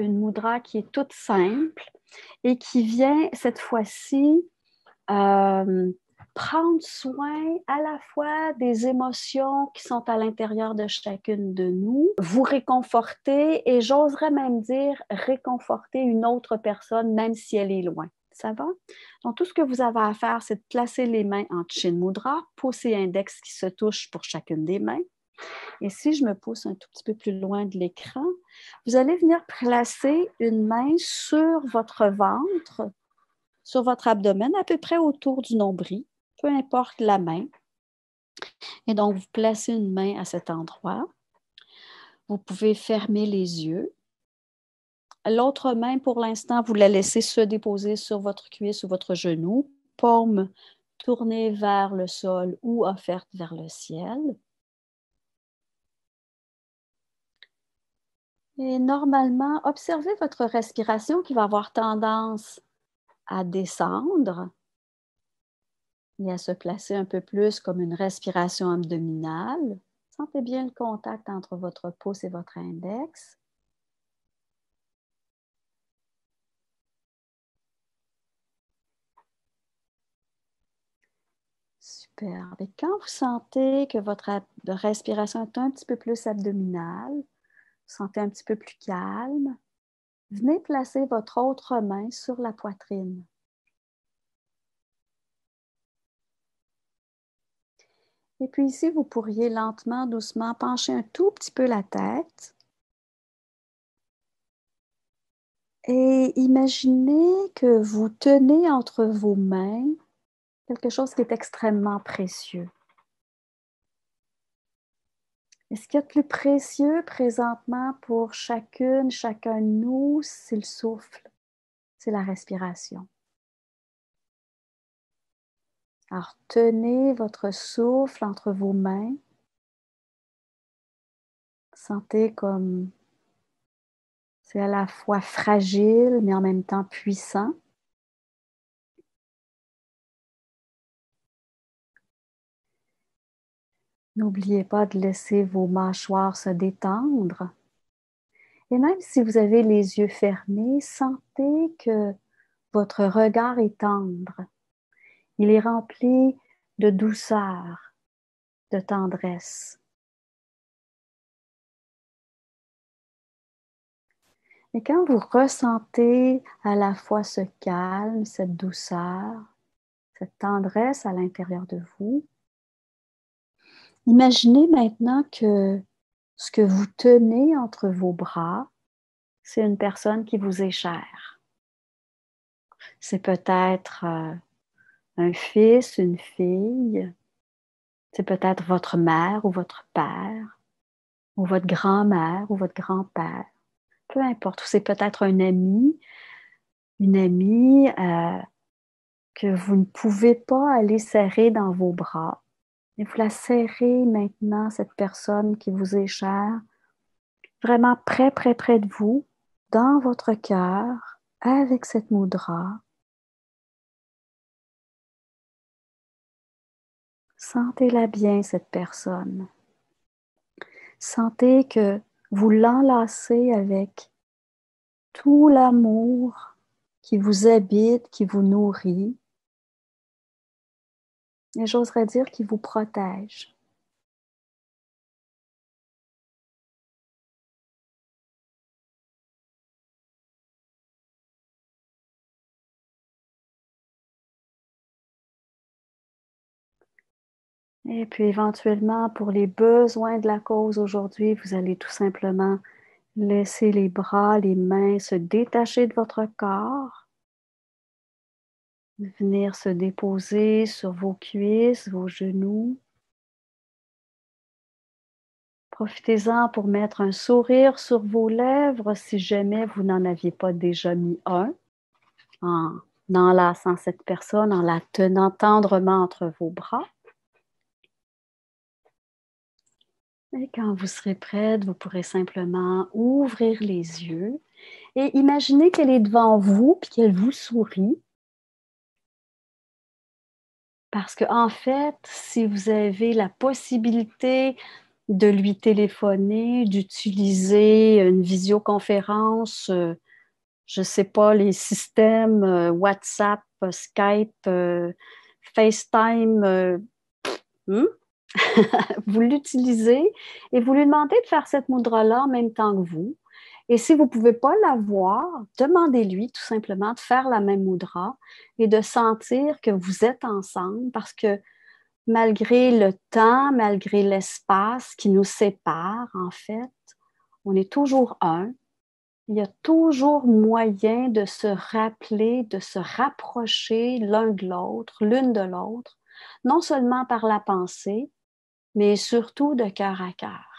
une mudra qui est toute simple et qui vient cette fois-ci prendre soin à la fois des émotions qui sont à l'intérieur de chacune de nous, vous réconforter et j'oserais même dire réconforter une autre personne même si elle est loin. Ça va? Donc, tout ce que vous avez à faire, c'est de placer les mains en Chin Mudra, pouce et index qui se touchent pour chacune des mains. Et si je me pousse un tout petit peu plus loin de l'écran, vous allez venir placer une main sur votre ventre, sur votre abdomen, à peu près autour du nombril, peu importe la main. Et donc, vous placez une main à cet endroit. Vous pouvez fermer les yeux. L'autre main, pour l'instant, vous la laissez se déposer sur votre cuisse ou votre genou, paume tournée vers le sol ou offerte vers le ciel. Et normalement, observez votre respiration qui va avoir tendance à descendre et à se placer un peu plus comme une respiration abdominale. Sentez bien le contact entre votre pouce et votre index. Super. Et quand vous sentez que votre respiration est un petit peu plus abdominale, vous sentez un petit peu plus calme, venez placer votre autre main sur la poitrine. Et puis ici, vous pourriez lentement, doucement pencher un tout petit peu la tête. Et imaginez que vous tenez entre vos mains quelque chose qui est extrêmement précieux. Et ce qu'il y a de plus précieux présentement pour chacun de nous, c'est le souffle, c'est la respiration. Alors, tenez votre souffle entre vos mains. Sentez comme c'est à la fois fragile, mais en même temps puissant. N'oubliez pas de laisser vos mâchoires se détendre. Et même si vous avez les yeux fermés, sentez que votre regard est tendre. Il est rempli de douceur, de tendresse. Et quand vous ressentez à la fois ce calme, cette douceur, cette tendresse à l'intérieur de vous, imaginez maintenant que ce que vous tenez entre vos bras, c'est une personne qui vous est chère. C'est peut-être un fils, une fille, c'est peut-être votre mère ou votre père, ou votre grand-mère ou votre grand-père, peu importe, ou c'est peut-être un ami, une amie que vous ne pouvez pas aller serrer dans vos bras. Et vous la serrez maintenant, cette personne qui vous est chère, vraiment près de vous, dans votre cœur, avec cette mudra. Sentez-la bien, cette personne. Sentez que vous l'enlacez avec tout l'amour qui vous habite, qui vous nourrit, et j'oserais dire qui vous protège. Et puis éventuellement, pour les besoins de la cause aujourd'hui, vous allez tout simplement laisser les bras, les mains se détacher de votre corps, venir se déposer sur vos cuisses, vos genoux. Profitez-en pour mettre un sourire sur vos lèvres si jamais vous n'en aviez pas déjà mis un, en enlaçant cette personne, en la tenant tendrement entre vos bras. Et quand vous serez prête, vous pourrez simplement ouvrir les yeux et imaginer qu'elle est devant vous et qu'elle vous sourit. Parce qu'en fait, si vous avez la possibilité de lui téléphoner, d'utiliser une visioconférence, je ne sais pas, les systèmes WhatsApp, Skype, FaceTime, hmm? Vous l'utilisez et vous lui demandez de faire cette moudra-là en même temps que vous. Et si vous ne pouvez pas la voir, demandez-lui tout simplement de faire la même moudra et de sentir que vous êtes ensemble parce que malgré le temps, malgré l'espace qui nous sépare, en fait, on est toujours un. Il y a toujours moyen de se rappeler, de se rapprocher l'un de l'autre, l'une de l'autre, non seulement par la pensée, mais surtout de cœur à cœur.